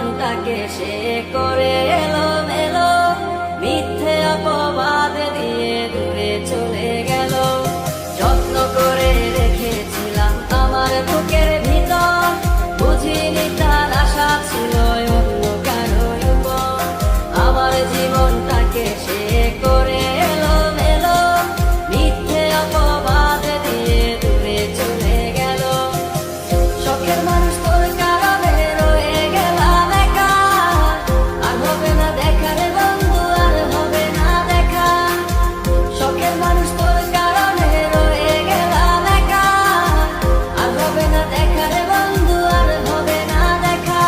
জীবনটাকে সে করে এলোমেলো, মিথ্যে অপবাদ দিয়ে দূরে চলে গেল। যত্ন করে রেখেছিলাম আমার বুকের ভিতর, বুঝিনি তার আশা ছিল অন্য কারো উপর। আমার জীবনটাকে সে করে এলোমেলো, মিথ্যে অপবাদ দিয়ে দূরে চলে গেল। শখের মানুষ তোর কারণে রয়ে গেলাম একা, আর হবে না দেখা রে বন্ধু, আর হবে না দেখা। শখের মানুষ তোর কারণে রয়ে গেলাম একা, আর হবে না দেখা রে বন্ধু, আর হবে না দেখা।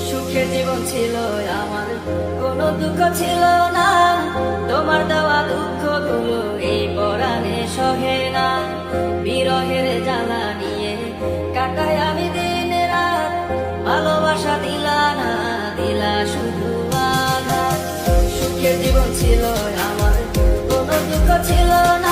সুখের জীবন ছিল আমার, কোনো দুঃখ ছিল না। তোমার দেওয়া দুঃখগুলো এই পরাণে সহে না। বিরহের জ্বালা নিয়ে কাটাই আমি দিন রাত, ভালোবাসা দিলা না, দিলা শুধু আঘাত। সুখের জীবন ছিল আমার, কোনো দুঃখ ছিল না।